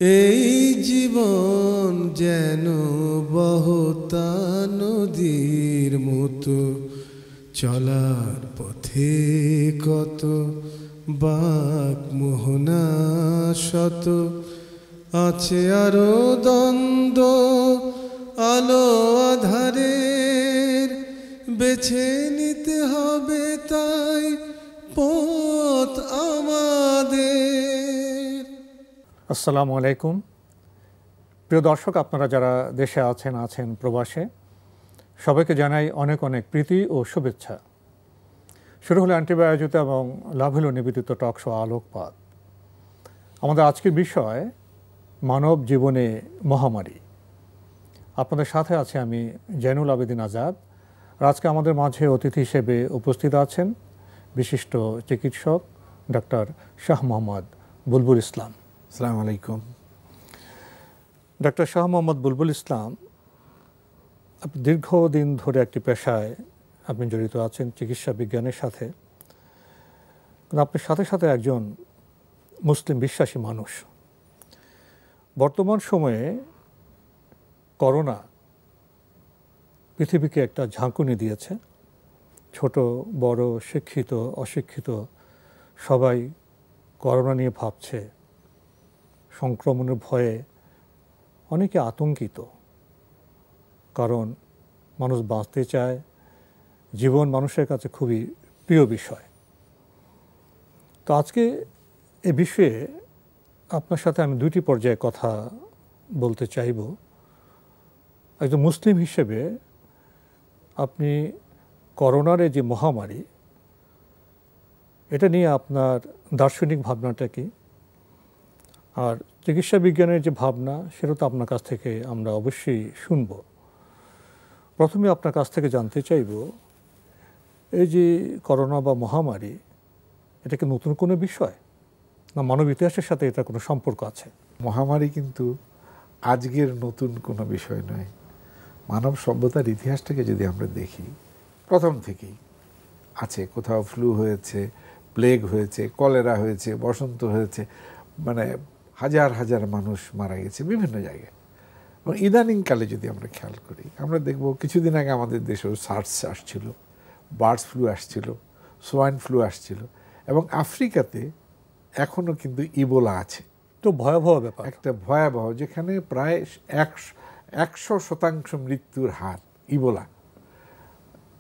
এই জীবন যেন বহতা নদীর মতো, চলার পথে কত বাক মোহনা শত, আছে আরো দ্বন্দ্ব আলো আধারের, বেছে নিতে হবে তাই পথ আমাদের। আসসালামু আলাইকুম প্রিয় দর্শক, আপনারা যারা দেশে আছেন প্রবাসে, সবাইকে জানাই অনেক অনেক প্রীতি ও শুভেচ্ছা। শুরু হলো অ্যান্টিবায়োজিত এবং লাভ হলো নিবেদিত টক শো আলোকপাত। আমাদের আজকের বিষয় মানব জীবনে মহামারী। আপনাদের সাথে আছে আমি জয়নুল আবেদিন আজাদ। আর আজকে আমাদের মাঝে অতিথি হিসেবে উপস্থিত আছেন বিশিষ্ট চিকিৎসক ডক্টর শাহ মোহাম্মদ বুলবুল ইসলাম। আসসালামু আলাইকুম। ডক্টর শাহ মোহাম্মদ বুলবুল ইসলাম, আপনি দীর্ঘদিন ধরে একটি পেশায় আপনি জড়িত আছেন, চিকিৎসা বিজ্ঞানের সাথে। কিন্তু আপনার সাথে সাথে একজন মুসলিম বিশ্বাসী মানুষ। বর্তমান সময়ে করোনা পৃথিবীকে একটা ঝাঁকুনি দিয়েছে। ছোট বড়, শিক্ষিত অশিক্ষিত সবাই করোনা নিয়ে ভাবছে, সংক্রমণের ভয়ে অনেকে আতঙ্কিত। কারণ মানুষ বাঁচতে চায়, জীবন মানুষের কাছে খুবই প্রিয় বিষয়। তো আজকে এ বিষয়ে আপনার সাথে আমি দুইটি পর্যায়ে কথা বলতে চাইব। একজন মুসলিম হিসেবে আপনি করোনার যে মহামারী, এটা নিয়ে আপনার দার্শনিক ভাবনাটা কি? আর চিকিৎসা বিজ্ঞানের যে ভাবনা, সেটা তো আপনার কাছ থেকে আমরা অবশ্যই শুনব। প্রথমে আপনার কাছ থেকে জানতে চাইব, এই যে করোনা বা মহামারী, এটা কি নতুন কোনো বিষয়, না মানব ইতিহাসের সাথে এটা কোনো সম্পর্ক আছে? মহামারী কিন্তু আজকের নতুন কোনো বিষয় নয়। মানব সভ্যতার ইতিহাসটাকে যদি আমরা দেখি, প্রথম থেকেই আছে। কোথাও ফ্লু হয়েছে, প্লেগ হয়েছে, কলেরা হয়েছে, বসন্ত হয়েছে, মানে হাজার হাজার মানুষ মারা গেছে বিভিন্ন জায়গায়। এবং ইদানিংকালে যদি আমরা খেয়াল করি, আমরা দেখব কিছুদিন আগে আমাদের দেশেও সার্স আসছিল, বার্ডস ফ্লু আসছিল, সোয়াইন ফ্লু আসছিল, এবং আফ্রিকাতে এখনও কিন্তু ইবোলা আছে। তো ভয়াবহ ব্যাপার, একটা ভয়াবহ, যেখানে প্রায় 100% মৃত্যুর হার ইবোলা।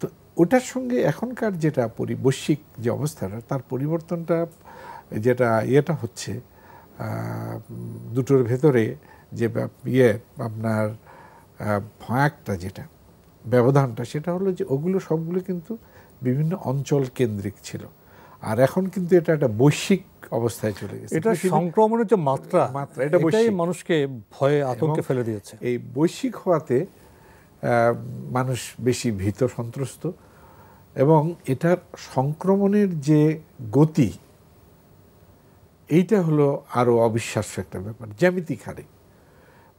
তো ওটার সঙ্গে এখনকার যেটা বৈশ্বিক যে অবস্থাটা, তার পরিবর্তনটা যেটা হচ্ছে, দুটোর ভেতরে যে আপনার ভয়াকটা যেটা ব্যবধানটা, সেটা হলো যে ওগুলো সবগুলো কিন্তু বিভিন্ন অঞ্চল কেন্দ্রিক ছিল। আর এখন কিন্তু এটা একটা বৈশ্বিক অবস্থায় চলে গেছে। এটা সংক্রমণের যে মাত্রা, এটা বৈশ্বিক, মানুষকে ভয়ে আতঙ্কে ফেলে দিয়েছে। এই বৈশ্বিক হওয়াতে মানুষ বেশি ভীত সন্ত্রস্ত, এবং এটার সংক্রমণের যে গতি, এইটা হলো আরো অবিশ্বাস্য একটা ব্যাপার, জ্যামিতিক হারে।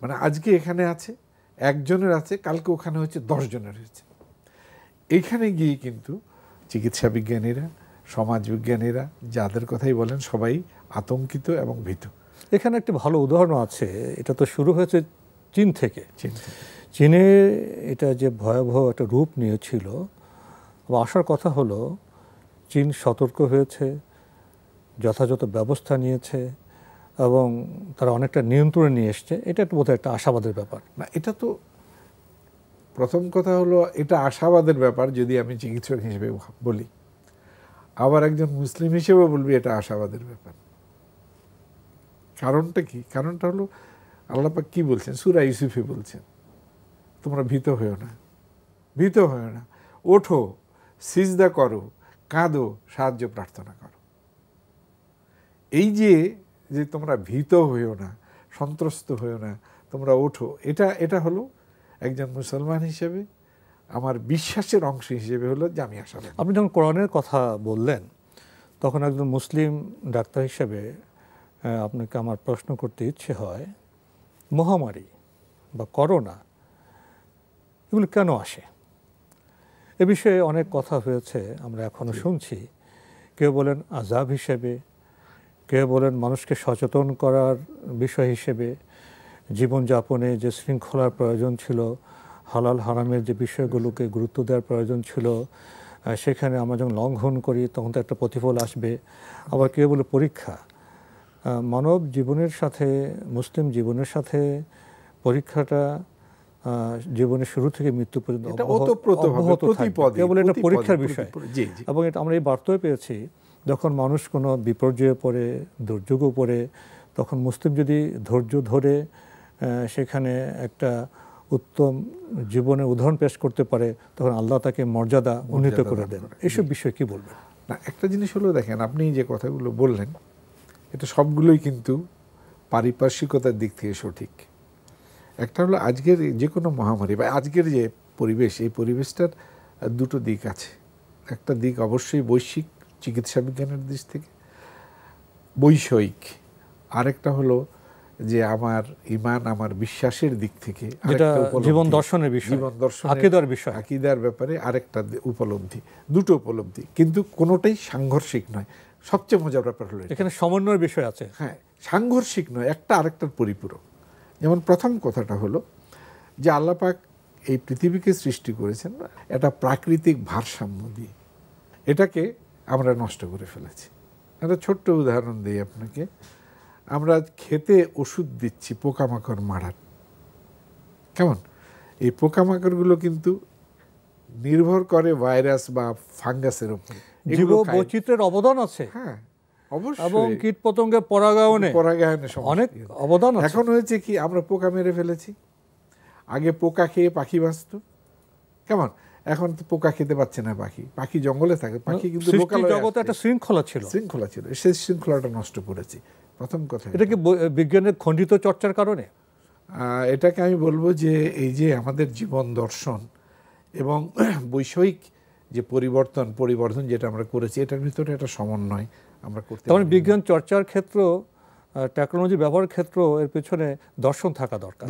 মানে আজকে এখানে আছে একজনের, আছে কালকে ওখানে হচ্ছে 10 জনের হয়েছে। এইখানে গিয়ে কিন্তু চিকিৎসা বিজ্ঞানীরা, সমাজবিজ্ঞানীরা যাদের কথাই বলেন, সবাই আতঙ্কিত এবং ভীত। এখানে একটি ভালো উদাহরণ আছে। এটা তো শুরু হয়েছে চীন থেকে। চীনে এটা যে ভয়াবহ একটা রূপ নিয়েছিল, আসার কথা হলো চীন সতর্ক হয়েছে, যথাযথ ব্যবস্থা নিয়েছে এবং তারা অনেকটা নিয়ন্ত্রণে নিয়ে এসছে। এটা একটা বোধহয় একটা আশাবাদের ব্যাপার না? এটা তো প্রথম কথা হলো, এটা আশাবাদের ব্যাপার যদি আমি চিকিৎসক হিসেবে বলি। আবার একজন মুসলিম হিসেবে বলবি এটা আশাবাদের ব্যাপার। কারণটা কি? কারণটা হলো, আল্লাহ পাক কি বলছেন? সূরা ইউসুফে বলছেন, তোমরা ভীত হয়েও না, ভীত হয়েও না, ওঠো, সিজদা করো, কাঁদো, সাহায্য প্রার্থনা করো। এই যে তোমরা ভীত হয়েও না, সন্ত্রস্ত হয়েও না, তোমরা ওঠো, এটা হলো একজন মুসলমান হিসেবে আমার বিশ্বাসের অংশ হিসেবে হলো যে আমি আশাবাদী। আপনি যখন কোরআনের কথা বললেন, তখন একজন মুসলিম ডাক্তার হিসেবে আপনাকে আমার প্রশ্ন করতে ইচ্ছে হয়, মহামারী বা করোনা এগুলো কেন আসে? এ বিষয়ে অনেক কথা হয়েছে, আমরা এখনও শুনছি। কেউ বলেন আযাব হিসেবে, কেউ বলেন মানুষকে সচেতন করার বিষয় হিসেবে জীবনযাপনে যে শৃঙ্খলার প্রয়োজন ছিল, হালাল হারামের যে বিষয়গুলোকে গুরুত্ব দেওয়ার প্রয়োজন ছিল, সেখানে আমরা যখন লঙ্ঘন করি তখন তো একটা প্রতিফল আসবে। আবার কেউ বলে পরীক্ষা, মানব জীবনের সাথে, মুসলিম জীবনের সাথে পরীক্ষাটা জীবনের শুরু থেকে মৃত্যু পর্যন্ত অব্যাহত থাকবে। কেউ বলে এটা পরীক্ষার বিষয়। এবং এটা আমরা এই বার্তাও পেয়েছি, যখন মানুষ কোনো বিপর্যয়ে পড়ে, দুর্যোগে পড়ে, তখন মুসলিম যদি ধৈর্য ধরে সেখানে একটা উত্তম জীবনের উদাহরণ পেশ করতে পারে, তখন আল্লাহ তাকে মর্যাদা উন্নীত করে দেন। এইসব বিষয়ে কি বলবেন? না, একটা জিনিস হলো, দেখেন আপনি যে কথাগুলো বললেন এটা সবগুলোই কিন্তু পারিপার্শ্বিকতার দিক থেকে সঠিক। একটা হলো আজকের যে কোনো মহামারী বা আজকের যে পরিবেশ, এই পরিবেশটার দুটো দিক আছে। একটা দিক অবশ্যই বৈশ্বিক চিকিৎসা বিজ্ঞানের দিক থেকে, বৈষয়িক। আরেকটা হলো যে আমার ইমান, আমার বিশ্বাসের দিক থেকে, জীবন দর্শনের বিষয়, জীবন দর্শন, আকীদার বিষয়, আকীদার ব্যাপারে আরেকটা উপলব্ধি, দুটো উপলব্ধি, কিন্তু কোনোটাই সাংঘর্ষিক নয়। সবচেয়ে মজার ব্যাপার হলো এখানে সমন্বয়ের বিষয় আছে। হ্যাঁ, সাংঘর্ষিক নয়, একটা আরেকটার পরিপূরক। যেমন প্রথম কথাটা হলো যে আল্লাহ পাক এই পৃথিবীকে সৃষ্টি করেছেন একটা প্রাকৃতিক ভারসাম্য দিয়ে, এটাকে আমরা নষ্ট করে ফেলেছি। একটা ছোট্ট উদাহরণ দিই আপনাকে। আমরা খেতে ওষুধ দিচ্ছি পোকামাকড় মারার, কেমন? এই পোকামাকড়গুলো কিন্তু নির্ভর করে ভাইরাস বা ফাঙ্গাসের উপর। জীব বৈচিত্র্যের অবদান আছে, হ্যাঁ অবশ্যই, এবং কীটপতঙ্গের পরাগায়নে অনেক অবদান আছে। এখন হয়েছে কি, আমরা পোকা মেরে ফেলেছি। আগে পোকা খেয়ে পাখি বাঁচত, কেমন? এখন তো পোকা খেতে পাচ্ছে না পাখি, পাখি জঙ্গলে থাকে, পাখি কিন্তু জগতে একটা শৃঙ্খলা ছিল, সেই শৃঙ্খলাটা নষ্ট করেছি। প্রথম কথা, এটা কি বিজ্ঞানের খণ্ডিত চর্চার কারণে? এটাকে আমি বলবো যে এই যে আমাদের জীবন দর্শন এবং বৈষয়িক যে পরিবর্তন যেটা আমরা করেছি, এটার ভিতরে একটা সমন্বয় আমরা করতে পারি। বিজ্ঞান চর্চার ক্ষেত্র, টেকনোলজি ব্যবহারের ক্ষেত্র, এর পেছনে দর্শন থাকা দরকার,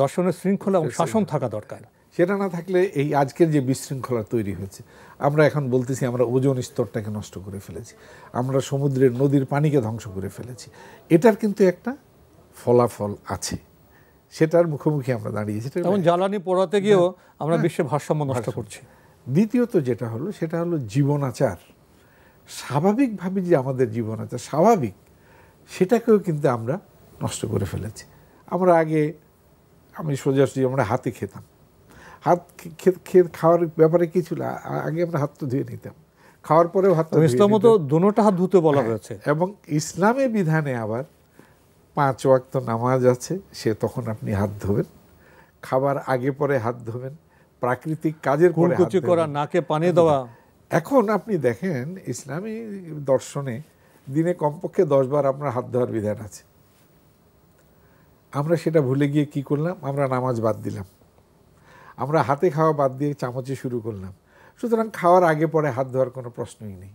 দর্শনের শৃঙ্খলা এবং শাসন থাকা দরকার। সেটা না থাকলে এই আজকের যে বিশৃঙ্খলা তৈরি হয়েছে, আমরা এখন বলতেছি আমরা ওজোন স্তরটাকে নষ্ট করে ফেলেছি, আমরা সমুদ্রের নদীর পানিকে ধ্বংস করে ফেলেছি। এটার কিন্তু একটা ফলাফল আছে, সেটার মুখোমুখি আমরা দাঁড়িয়েছি। এবং জ্বালানি পোড়াতে গিয়েও আমরা বিশ্বের ভারসাম্য নষ্ট করছি। দ্বিতীয়ত যেটা হলো, সেটা হলো জীবনাচার। স্বাভাবিকভাবে যে আমাদের জীবনাচার স্বাভাবিক, সেটাকেও কিন্তু আমরা নষ্ট করে ফেলেছি। আমরা আগে, আমি সোজাসুজি আমরা হাতে খেতাম, হাত খাওয়ার ব্যাপারে কি ছিল, আগে আমরা হাত তো ধুয়ে নিতাম, খাওয়ার পরেও হাত, ইসলামে তো দুটো হাত ধুতে বলা হয়েছে। এবং ইসলামের বিধানে আবার 5 ওয়াক্ত নামাজ আছে, সে তখন আপনি হাত ধোবেন, খাবার আগে পরে হাত ধোবেন, প্রাকৃতিক কাজের পরে কুচি করা, নাকে পানি দেওয়া। এখন আপনি দেখেন ইসলামী দর্শনে দিনে কমপক্ষে 10 বার আপনার হাত ধোয়ার বিধান আছে। আমরা সেটা ভুলে গিয়ে কি করলাম, আমরা নামাজ বাদ দিলাম, আমরা হাতে খাওয়া বাদ দিয়ে চামচে শুরু করলাম। সুতরাং খাওয়ার আগে পরে হাত ধোয়ার কোনো প্রশ্নই নেই।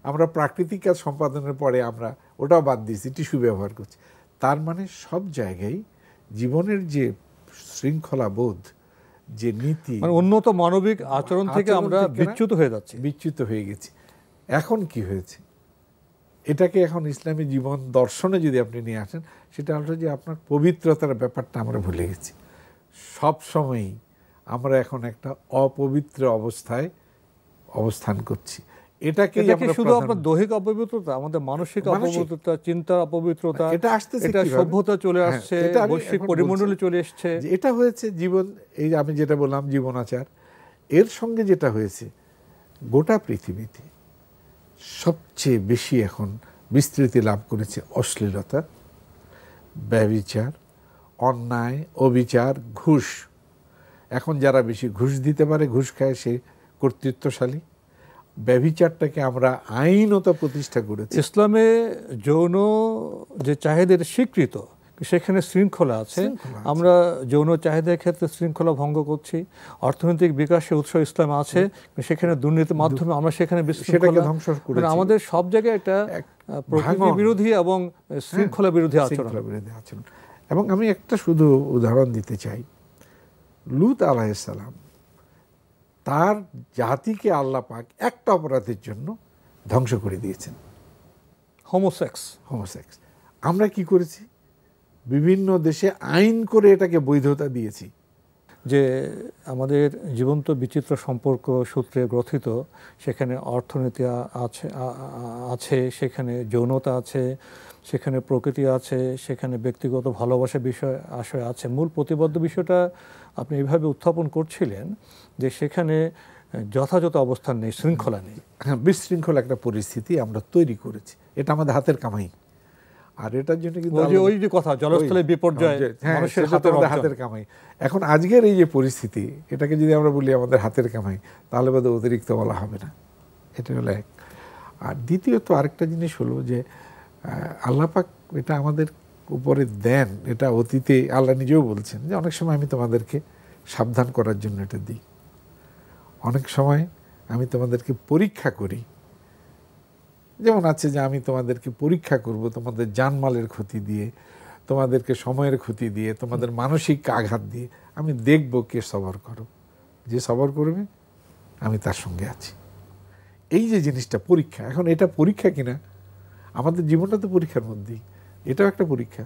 আমরা প্রাকৃতিক কাজ সম্পাদনের পরে আমরা ওটাও বাদ দিয়েছি, টিস্যু ব্যবহার করছি। তার মানে সব জায়গায় জীবনের যে শৃঙ্খলা বোধ, যে নীতি, উন্নত মানবিক আচরণ থেকে আমরা বিচ্যুত হয়ে গেছি। এখন কি হয়েছে, এটাকে এখন ইসলামী জীবন দর্শনে যদি আপনি নিয়ে আসেন, সেটা হলো যে আপনার পবিত্রতার ব্যাপারটা আমরা ভুলে গেছি। সব সময়ই আমরা এখন একটা অপবিত্র অবস্থায় অবস্থান করছি। এটাকে শুধু আপনার দৈহিক অপবিত্রতা, আমাদের মানসিক অপবিত্রতা, চিন্তার অপবিত্রতা, এটা আসতেছে, এটা সভ্যতা চলে আসছে, বৈশ্বিক পরিমণ্ডলে চলে এসছে। এটা হয়েছে জীবন, এই আমি যেটা বললাম জীবনাচার, এর সঙ্গে যেটা হয়েছে গোটা পৃথিবীতে সবচেয়ে বেশি এখন বিস্তৃতি লাভ করেছে অশ্লীলতা, ব্যভিচার, অন্যায়, অবিচার, ঘুষ। এখন যারা বেশি ঘুষ দিতে পারে, ঘুষ খায়, সে কর্তৃত্বশালী। ব্যভিচারটাকে আমরা আইনত প্রতিষ্ঠা করেছি। ইসলামে যৌন যে চাহিদার স্বীকৃত, সেখানে শৃঙ্খলা আছে। আমরা যৌন চাহিদার ক্ষেত্রে শৃঙ্খলা ভঙ্গ করছি। অর্থনৈতিক বিকাশের উৎস ইসলামে আছে, সেখানে দুর্নীতির মাধ্যমে আমরা সেখানে সেটাকে ধ্বংস করেছি। আমাদের সব জায়গায় একটা প্রকৃতি বিরোধী এবং শৃঙ্খলা বিরোধী আচরণ। এবং আমি একটা শুধু উদাহরণ দিতে চাই, লূত আলাইহিস সালাম, তার জাতিকে আল্লাহ পাক একটা অপরাধের জন্য ধ্বংস করে দিয়েছেন। হোমোসেক্স। হোমোসেক্স আমরা কি করেছি, বিভিন্ন দেশে আইন করে এটাকে বৈধতা দিয়েছি। যে আমাদের জীবন্ত বিচিত্র সম্পর্ক সূত্রে গ্রথিত, সেখানে অর্থনীতি আছে, সেখানে যৌনতা আছে, সেখানে প্রকৃতি আছে, সেখানে ব্যক্তিগত ভালোবাসার বিষয় আশয় আছে। মূল প্রতিবদ্ধ বিষয়টা আপনি এইভাবে উত্থাপন করছিলেন যে সেখানে যথাযথ অবস্থান নেই, শৃঙ্খলা নেই। হ্যাঁ, বিশৃঙ্খল একটা পরিস্থিতি আমরা তৈরি করেছি, এটা আমাদের হাতের কামাই। আর এটার জন্য কিন্তু ওই যে কথা জলস্থলে বিপর্যয়, মানুষের হাতের কামাই। এখন আজকের এই যে পরিস্থিতি, এটাকে যদি আমরা বলি আমাদের হাতের কামাই, তাহলে বোধহয় অতিরিক্ত বলা হবে না। এটা হলো এক। আর দ্বিতীয়ত আরেকটা জিনিস হলো যে আল্লাহ পাক এটা আমাদের উপরে দেন, এটা অতীতে আল্লাহ নিজেও বলছেন যে অনেক সময় আমি তোমাদেরকে সাবধান করার জন্য এটা দিই, অনেক সময় আমি তোমাদেরকে পরীক্ষা করি। যেমন আছে যে আমি তোমাদেরকে পরীক্ষা করব তোমাদের জানমালের ক্ষতি দিয়ে, তোমাদেরকে সময়ের ক্ষতি দিয়ে, তোমাদের মানসিক আঘাত দিয়ে। আমি দেখব কে সবর করো, যে সবর করবে আমি তার সঙ্গে আছি। এই যে জিনিসটা পরীক্ষা, এখন এটা পরীক্ষা কিনা, আমাদের জীবনটা তো পরীক্ষার মধ্যেই, এটাও একটা পরীক্ষা।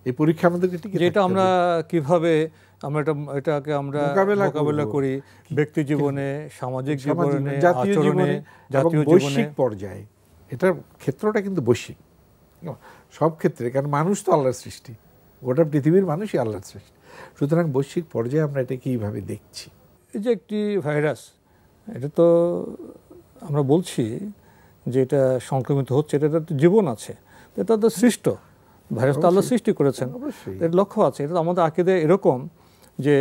এই পরীক্ষা আমাদেরকে ঠিক যেটা আমরা কিভাবে এটাকে আমরা মোকাবেলা করি ব্যক্তি জীবনে, সামাজিক জীবনে, জাতীয় জীবনে, জাতীয় বৈশ্বিক পর্যায়ে। এটার ক্ষেত্রটা কিন্তু বৈশ্বিক সব ক্ষেত্রে, কারণ মানুষ তো আল্লাহর সৃষ্টি, গোটা পৃথিবীর মানুষই আল্লাহর সৃষ্টি। সুতরাং বৈশ্বিক পর্যায়ে আমরা এটাকে এইভাবে দেখছি। এই যে একটি ভাইরাস, এটা তো আমরা বলছি যে এটা সংক্রমিত হচ্ছে, এটা তো জীবন আছে, এটা তো সৃষ্ট ভাইরাস, তো আল্লাহ সৃষ্টি করেছেন, এর লক্ষ্য আছে। এটা তো আমাদের আকীদা এরকম যে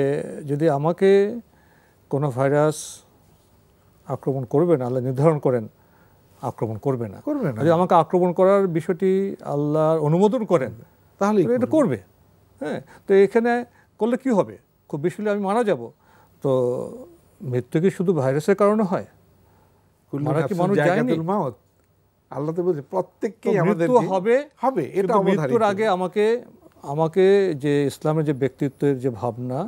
যদি আমাকে কোনো ভাইরাস আক্রমণ করবে না, আল্লাহ নির্ধারণ করেন আক্রমণ করবে না, যদি আমাকে আক্রমণ করার বিষয়টি আল্লাহর অনুমোদন করেন তাহলে এটা করবে। হ্যাঁ, তো এখানে করলে কি হবে, খুব বেশি হলে আমি মারা যাব। তো মৃত্যু কি শুধু ভাইরাসের কারণে হয়? মারা কি মানুষ যায়নি? আল্লাহ তো বলছে প্রত্যেককেই মৃত্যু হবে। এটা মৃত্যুর আগে আমাকে যে ইসলামের যে ব্যক্তিত্বের যে ভাবনা,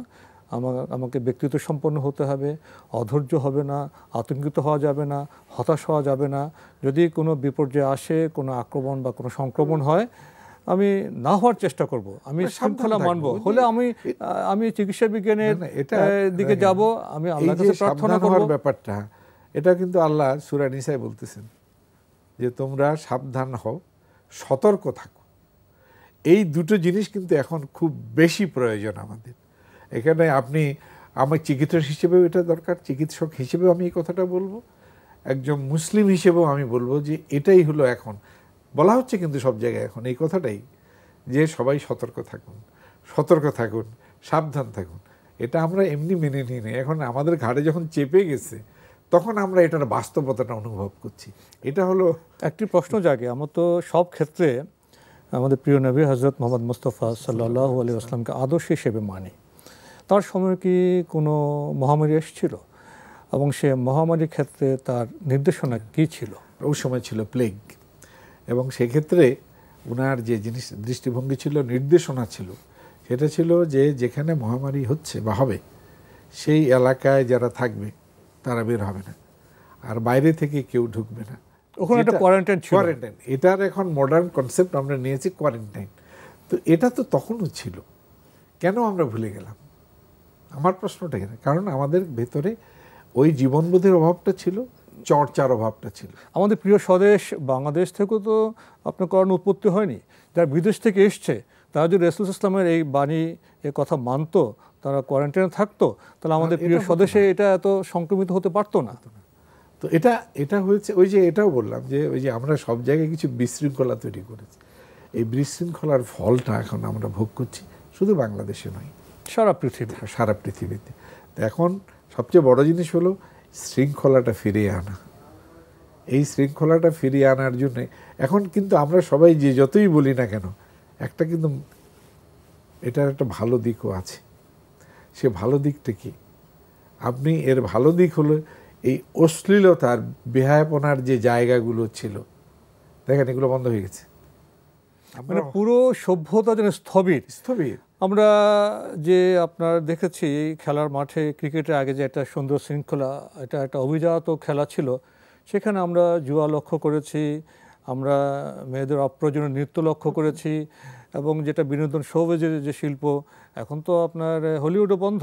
আমাকে ব্যক্তিত্ব সম্পন্ন হতে হবে, অধৈর্য হবে না, আতঙ্কিত হওয়া যাবে না, হতাশ হওয়া যাবে না। যদি কোনো বিপর্যয় আসে, কোনো আক্রমণ বা কোনো সংক্রমণ হয়, আমি না হওয়ার চেষ্টা করব, আমি শৃঙ্খলা মানব। হলে আমি চিকিৎসা বিজ্ঞানের দিকে যাব, আমি আল্লাহর কাছে প্রার্থনা করব। ব্যাপারটা এটা কিন্তু আল্লাহ সূরা নিসায় বলতেছেন যে তোমরা সাবধান হও, সতর্ক থাকো। এই দুটো জিনিস কিন্তু এখন খুব বেশি প্রয়োজন আমাদের। এখানে আপনি আমার চিকিৎসক হিসেবেও এটা দরকার, চিকিৎসক হিসেবেও আমি এই কথাটা বলবো, একজন মুসলিম হিসেবেও আমি বলবো যে এটাই হলো এখন বলা হচ্ছে কিন্তু সব জায়গায় এখন এই কথাটাই, যে সবাই সতর্ক থাকুন, সতর্ক থাকুন, সাবধান থাকুন। এটা আমরা এমনি মেনে নিই না, এখন আমাদের ঘাড়ে যখন চেপে গেছে তখন আমরা এটার বাস্তবতাটা অনুভব করছি। এটা হলো একটি প্রশ্ন জাগে, আমরা তো সব ক্ষেত্রে আমাদের প্রিয় নবী হযরত মুহাম্মদ মুস্তাফা সাল্লাল্লাহু আলাইহি ওয়াসাল্লামকে আদর্শ হিসেবে মানি। তার সময় কি কোনো মহামারী এসেছিল, এবং সে মহামারীর ক্ষেত্রে তার নির্দেশনা কি ছিল? ওই সময় ছিল প্লেগ, এবং সেক্ষেত্রে ওনার যে জিনিস দৃষ্টিভঙ্গি ছিল, নির্দেশনা ছিল, সেটা ছিল যে যেখানে মহামারী হচ্ছে বা হবে সেই এলাকায় যারা থাকবে তারা বের হবে না, আর বাইরে থেকে কেউ ঢুকবে না। ওখানে একটা কোয়ারেন্টাইন ছিল। কোয়ারেন্টাইন, এটার এখন মডার্ন কনসেপ্ট আমরা নিয়েছি কোয়ারেন্টাইন। তো এটা তো তখনও ছিল, কেন আমরা ভুলে গেলাম? আমার প্রশ্নটা এখানে, কারণ আমাদের ভেতরে ওই জীবনবোধের অভাবটা ছিল, চর্চার অভাবটা ছিল। আমাদের প্রিয় স্বদেশ বাংলাদেশ থেকেও তো আপনার করোনা উৎপত্তি হয়নি, যারা বিদেশ থেকে এসছে তারা যদি রাসূল ইসলামের এই বাণী, এই কথা মানতো, তারা কোয়ারেন্টাইনে থাকতো, তাহলে আমাদের প্রিয় স্বদেশে এটা এত সংক্রমিত হতে পারতো না। তো এটা হয়েছে, ওই যে এটাও বললাম যে ওই যে আমরা সব জায়গায় কিছু বিশৃঙ্খলা তৈরি করেছি, এই বিশৃঙ্খলার ফলটা এখন আমরা ভোগ করছি, শুধু বাংলাদেশে নয়, সারা পৃথিবীতে। তো এখন সবচেয়ে বড় জিনিস হলো শৃঙ্খলাটা ফিরিয়ে আনা। এই শৃঙ্খলাটা ফিরিয়ে আনার জন্যে এখন কিন্তু আমরা সবাই যে যতই বলি না কেন, একটা কিন্তু এটার একটা ভালো দিকও আছে। সে ভালো দিকটা কি? আপনি এর ভালো দিক হলো এই অশ্লীলতার, বেহায়াপনার যে জায়গাগুলো ছিল, দেখেন এগুলো বন্ধ হয়ে গেছে। মানে পুরো সভ্যতা যেন স্থবির। আমরা যে আপনার দেখেছি খেলার মাঠে, ক্রিকেটের আগে যে একটা সুন্দর শৃঙ্খলা, এটা একটা অভিজাত খেলা ছিল, সেখানে আমরা জুয়া লক্ষ্য করেছি, আমরা মেয়েদের অপ্রয়োজনীয় নৃত্য লক্ষ্য করেছি, এবং যেটা বিনোদন শোবেজের যে শিল্প, এখন তো আপনার হলিউডও বন্ধ।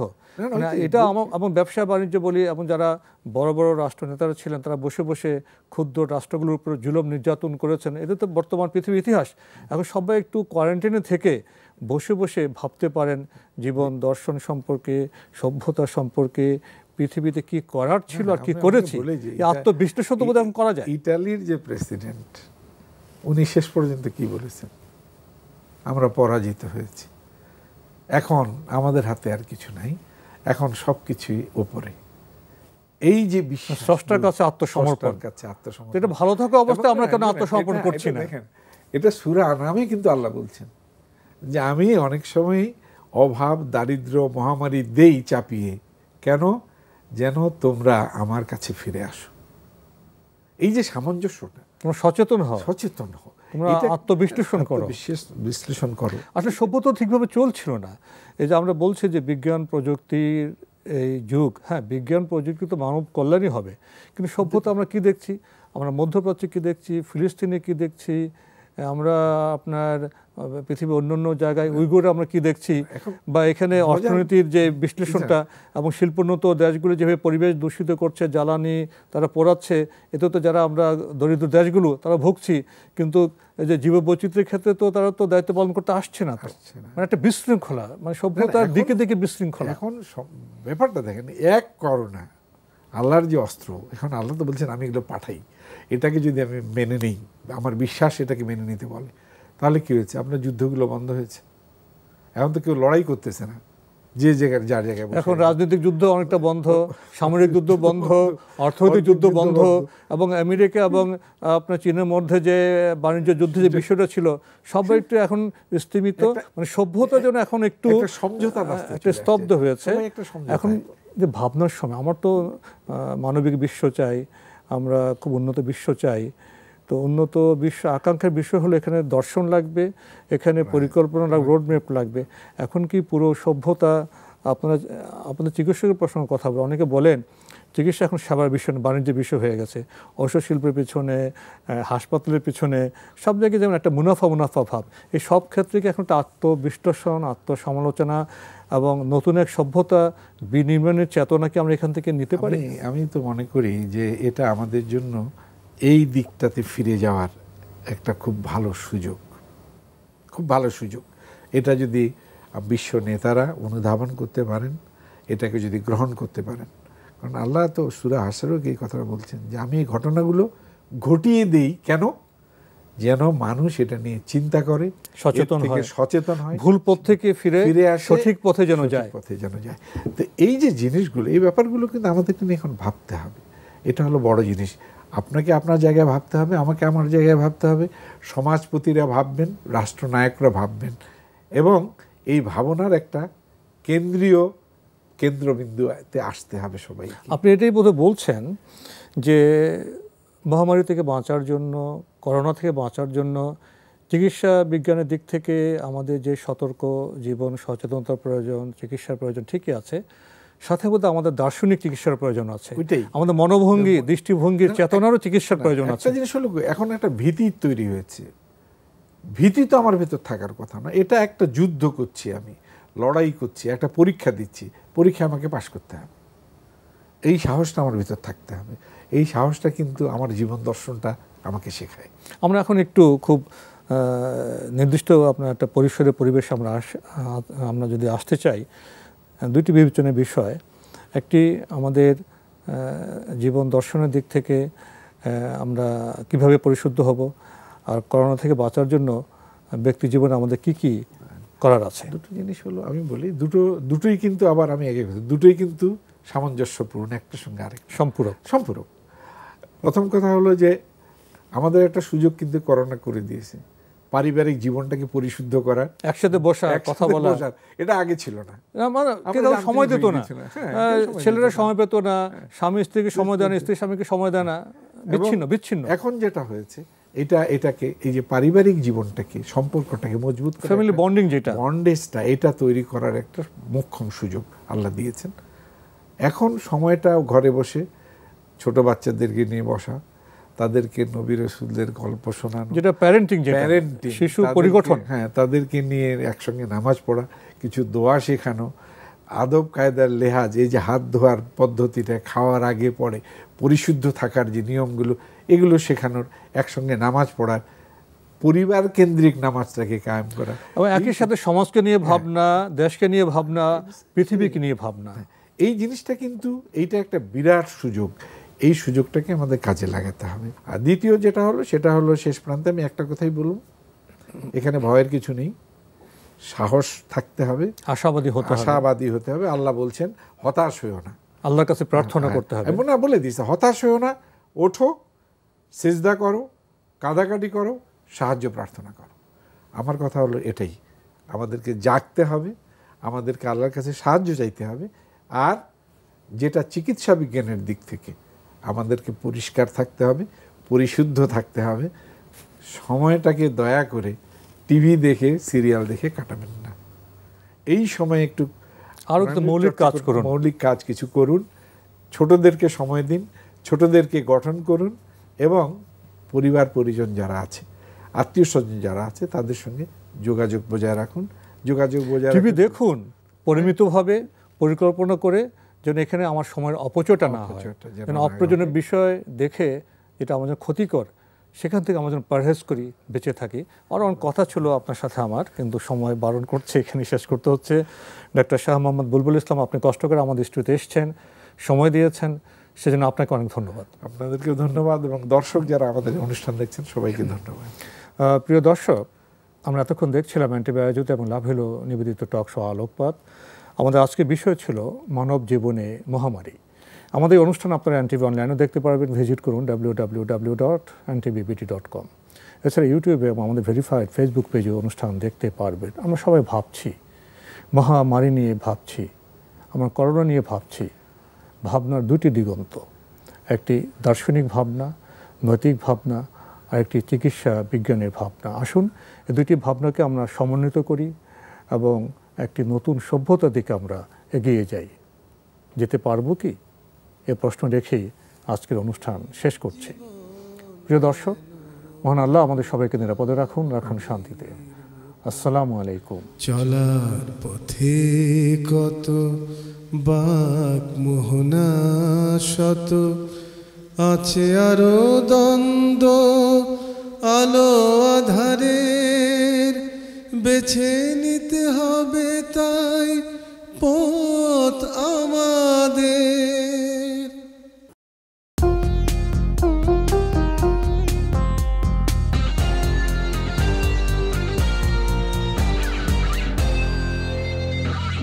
মানে এটা আমার ব্যবসা বাণিজ্য বলি, এবং যারা বড় বড় রাষ্ট্রনেতারা ছিলেন তারা বসে বসে ক্ষুদ্র রাষ্ট্রগুলোর উপর জুলুম নির্যাতন করেছেন, এটা তো বর্তমান পৃথিবীর ইতিহাস। এখন সবাই একটু কোয়ারেন্টাইনে থেকে বসে বসে ভাবতে পারেন জীবন দর্শন সম্পর্কে, সভ্যতা সম্পর্কে, পৃথিবীতে কি করার ছিল আর কি করেছি, আত্মবিশ্লেষণ তো বোধহয় করা যায়। ইটালির যে প্রেসিডেন্ট, উনি শেষ পর্যন্ত কি বলেছেন? আমরা পরাজিত হয়েছি, এখন আমাদের হাতে আর কিছু নাই, এখন সবকিছুই ওপরে। এই যে বিশ্বাস, স্রষ্টার কাছে আত্মসমর্পণ, এটা ভালো থাকা অবস্থায় আমরা কেন আত্মসমর্পণ করছি না? দেখেন, এটা সূরা আনামে কিন্তু আল্লাহ বলছেন যে আমি অনেক সময় অভাব দারিদ্র্য মহামারী দেই চাপিয়ে, কেন? যেন তোমরা আমার কাছে ফিরে আসো। এই যে সামঞ্জস্যটা, তোমরা সচেতন হও, সচেতন হও, তোমরা আত্মবিশ্লেষণ করো, বিশ্লেষণ করো। আসলে সভ্যতা ঠিকভাবে চলছিল না। এই যে আমরা বলছি যে বিজ্ঞান প্রযুক্তির এই যুগ, হ্যাঁ বিজ্ঞান প্রযুক্তি তো মানব কল্যাণই হবে, কিন্তু সভ্যতা আমরা কি দেখছি? আমরা মধ্যপ্রাচ্যে কি দেখছি, ফিলিস্তিনে কি দেখছি, আমরা আপনার পৃথিবীর অন্যান্য জায়গায় উইগুরে আমরা কি দেখছি, বা এখানে অর্থনীতির যে বিশ্লেষণটা এবং শিল্পোন্নত দেশগুলো যেভাবে পরিবেশ দূষিত করছে, জ্বালানি তারা পোড়াচ্ছে, এতে তো যারা আমরা দরিদ্র দেশগুলো তারা ভুগছি, কিন্তু এই যে জীববৈচিত্র্যের ক্ষেত্রে তো তারা তো দায়িত্ব পালন করতে আসছে না। তো মানে একটা বিশৃঙ্খলা, মানে সভ্যতার দিকে দিকে বিশৃঙ্খলা। এখন ব্যাপারটা দেখেন, এক করোনা আল্লাহর যে অস্ত্র, এখন আল্লাহ তো বলছেন আমি এগুলো পাঠাই, এটাকে যদি আমি মেনে নেই, আমার বিশ্বাস এটাকে মেনে নিতে বলে, তাহলে কি হয়েছে? আপনার যুদ্ধগুলো বন্ধ হয়েছে, এখন তো কেউ লড়াই করতেছে না, যে জায়গায় যার জায়গায়। এখন রাজনৈতিক যুদ্ধ অনেকটা বন্ধ, সামরিক যুদ্ধ বন্ধ, অর্থনৈতিক যুদ্ধ বন্ধ, এবং আমেরিকা এবং আপনার চীনের মধ্যে যে বাণিজ্য যুদ্ধ যে বিষয়টা ছিল সবাই একটু এখন স্থিমিত, মানে সভ্যতা যেন এখন একটু সমঝোতা একটা স্তব্ধ হয়েছে। এখন যে ভাবনার সময়, আমার তো মানবিক বিশ্ব চাই, আমরা খুব উন্নত বিশ্ব চাই, তো উন্নত বিশ্ব আকাঙ্ক্ষার বিষয় হলো এখানে দর্শন লাগবে, এখানে পরিকল্পনা লাগবে, রোডম্যাপ লাগবে। এখন কি পুরো সভ্যতা, আপনাদের চিকিৎসকের প্রসঙ্গে কথা বলে, অনেকে বলেন চিকিৎসা এখন সেবার বিষয় না, বাণিজ্যের বিষয় হয়ে গেছে। ঔষধ শিল্পের পিছনে, হাসপাতালের পিছনে, সব জায়গায় যেমন একটা মুনাফা ভাব, এই সব ক্ষেত্রে কি এখন একটা আত্মবিশ্লেষণ, আত্মসমালোচনা এবং নতুন এক সভ্যতা বিনির্মাণের চেতনা কি আমরা এখান থেকে নিতে পারি? আমি তো মনে করি যে এটা আমাদের জন্য এই দিকটাতে ফিরে যাওয়ার একটা খুব ভালো সুযোগ, খুব ভালো সুযোগ। এটা যদি বিশ্ব নেতারা অনুধাবন করতে পারেন, এটাকে যদি গ্রহণ করতে পারেন, কারণ আল্লাহ তো সূরা হাশরেও এই কথাটা বলছেন যে আমি এই ঘটনাগুলো ঘটিয়ে দেই কেন? যেন মানুষ এটা নিয়ে চিন্তা করে, সচেতন হয়, ভুল পথ থেকে ফিরে সঠিক পথে যেন যায়। তো এই যে জিনিসগুলো, এই ব্যাপারগুলো কিন্তু আমাদেরকে নিয়ে এখন ভাবতে হবে। এটা হলো বড় জিনিস। আপনাকে আপনার জায়গায় ভাবতে হবে, আমাকে আমার জায়গায় ভাবতে হবে, সমাজপতিরা ভাববেন, রাষ্ট্রনায়করা ভাববেন, এবং এই ভাবনার একটা কেন্দ্রবিন্দুতে আসতে হবে সবাই। আপনি এটাই বোধহয় বলছেন যে মহামারী থেকে বাঁচার জন্য, করোনা থেকে বাঁচার জন্য চিকিৎসা বিজ্ঞানের দিক থেকে আমাদের যে সতর্ক জীবন সচেতনতার প্রয়োজন, চিকিৎসার প্রয়োজন ঠিকই আছে, সাথে বোধহয় আমাদের দার্শনিক চিকিৎসার প্রয়োজন আছে, আমাদের মনোভঙ্গি, দৃষ্টিভঙ্গির চেতনারও চিকিৎসার প্রয়োজন আছে। একটা জিনিস হলো, এখন একটা ভীতি তৈরি হয়েছে। ভীতি তো আমার ভেতর থাকার কথা না, এটা একটা যুদ্ধ করছি, আমি লড়াই করছি, একটা পরীক্ষা দিচ্ছি, পরীক্ষা আমাকে পাশ করতে হবে, এই সাহসটা আমার ভিতর থাকতে হবে। এই সাহসটা কিন্তু আমার জীবন দর্শনটা আমাকে শেখায়। আমরা এখন একটু খুব নির্দিষ্ট আপনার একটা পরিসরের পরিবেশ আমরা যদি আসতে চাই, দুইটি বিবেচনার বিষয়। একটি আমাদের জীবন দর্শনের দিক থেকে আমরা কিভাবে পরিশুদ্ধ হব, আর করোনা থেকে বাঁচার জন্য ব্যক্তি জীবনে আমাদের কি কি করার আছে। দুটো জিনিস হলো, আমি বলি দুটোই কিন্তু, আবার আমি আগে দুটোই কিন্তু সামঞ্জস্যপূর্ণ, একটার সঙ্গে আরেক সম্পূরক। প্রথম কথা হলো যে আমাদের একটা সুযোগ কিন্তু করোনা করে দিয়েছে, পারিবারিক জীবনটাকে পরিশুদ্ধ করার, একসাথে বসা, কথা বলা। এটা আগে ছিল না, সময় দিত না, ছেলেরা সময় পেত না, স্বামী স্ত্রীকে সময় দেয় না, স্ত্রী স্বামীকে সময় দেয় না, বিচ্ছিন্ন। এখন যেটা হয়েছে, এটাকে এই যে পারিবারিক জীবনটাকে, সম্পর্কটাকে মজবুত করে, ফ্যামিলি বন্ডিং, যেটা বন্ডেজটা, এটা তৈরি করার একটা মোক্ষম সুযোগ আল্লাহ দিয়েছেন। এখন সময়টা ঘরে বসে ছোট বাচ্চাদেরকে নিয়ে বসা, তাদেরকে নবী রাসূলদের গল্প শোনানো, যেটা প্যারেন্টিং, শিশু পরিগঠন, হ্যাঁ, তাদেরকে নিয়ে একসঙ্গে নামাজ পড়া, কিছু দোয়া শেখানো, আদব কায়দার লেহাজ, এই যে হাত ধোয়ার পদ্ধতিটা, খাওয়ার আগে পরে পরিশুদ্ধ থাকার যে নিয়মগুলো, এগুলো শেখানোর, একসঙ্গে নামাজ পড়ার, পরিবার কেন্দ্রিক নামাজটাকে কায়েম করা, এবং একই সাথে সমাজকে নিয়ে ভাবনা, দেশকে নিয়ে ভাবনা, পৃথিবীকে নিয়ে ভাবনা। এই জিনিসটা কিন্তু এইটা একটা বিরাট সুযোগ, এই সুযোগটাকে আমাদের কাজে লাগাতে হবে। আর দ্বিতীয় যেটা হলো সেটা হলো, শেষ প্রান্তে আমি একটা কথাই বলব, এখানে ভয়ের কিছু নেই, সাহস থাকতে হবে, আশাবাদী হতে হবে। আল্লাহ বলছেন হতাশ হইও না, আল্লাহর কাছে প্রার্থনা করতে হবে। এমন না বলে দিয়েছে হতাশ হইও না, ওঠো, সিজদা করো, কাঁদাকাটি করো, সাহায্য প্রার্থনা করো। আমার কথা হলো এটাই, আমাদেরকে জাগতে হবে, আমাদেরকে আল্লাহর কাছে সাহায্য চাইতে হবে। আর যেটা চিকিৎসা বিজ্ঞানের দিক থেকে আমাদেরকে পরিষ্কার থাকতে হবে, পরিশুদ্ধ থাকতে হবে। সময়টাকে দয়া করে টিভি দেখে, সিরিয়াল দেখে কাটাবেন না। এই সময় একটু আরও মৌলিক কাজ করুন, মৌলিক কাজ কিছু করুন, ছোটদেরকে সময় দিন, ছোটদেরকে গঠন করুন, এবং পরিবার পরিজন যারা আছে, আত্মীয় স্বজন যারা আছে, তাদের সঙ্গে যোগাযোগ বজায় রাখুন। যোগাযোগ বজায় টিভি দেখুন পরিমিতভাবে, পরিকল্পনা করে, যেন এখানে আমার সময়ের অপচয়টা না হয়, যেন অপ্রয়োজনীয় বিষয় দেখে যেটা আমাদের ক্ষতিকর, সেখান থেকে আমরা যেন পারহেজ করি, বেঁচে থাকি। আর অনেক কথা ছিল আপনার সাথে আমার, কিন্তু সময় বারণ করছে, এখানে শেষ করতে হচ্ছে। ডক্টর শাহ মোহাম্মদ বুলবুল ইসলাম, আপনি কষ্ট করে আমাদের স্টুডিওতে এসেছেন, সময় দিয়েছেন, সেজন্য আপনাকে অনেক ধন্যবাদ। আপনাদেরকেও ধন্যবাদ, এবং দর্শক যারা আমাদের অনুষ্ঠান দেখছেন সবাইকে ধন্যবাদ। প্রিয় দর্শক, আমরা এতক্ষণ দেখছিলাম এনটিভি আয়োজিত এবং লাভ হলো নিবেদিত টক শো আলোকপাত। আমাদের আজকের বিষয় ছিল মানব জীবনে মহামারী। আমাদের অনুষ্ঠান আপনারা এনটিভি অনলাইনেও দেখতে পারবেন, ভিজিট করুন www.ntvbt.com। এছাড়া ইউটিউবে এবং আমাদের ভেরিফাইড ফেসবুক পেজে অনুষ্ঠান দেখতে পারবেন। আমরা সবাই ভাবছি, মহামারী নিয়ে ভাবছি, আমরা করোনা নিয়ে ভাবছি। ভাবনার দুটি দিগন্ত, একটি দার্শনিক ভাবনা, নৈতিক ভাবনা, আর একটি চিকিৎসা বিজ্ঞানের ভাবনা। আসুন এই দুটি ভাবনাকে আমরা সমন্বিত করি এবং একটি নতুন সভ্যতার দিকে আমরা এগিয়ে যাই। যেতে পারবো কি, এ প্রশ্ন রেখেই আজকের অনুষ্ঠান শেষ করছি। প্রিয় দর্শক, মহান আল্লাহ আমাদের সবাইকে নিরাপদে রাখুন, রাখুন শান্তিতে। আসসালামু আলাইকুম। চলার পথে কত বাক মোহনা শত, আছে আরো দ্বন্দ্ব আলো আধারের, বেছে নিতে হবে তাই পথ আমাদের।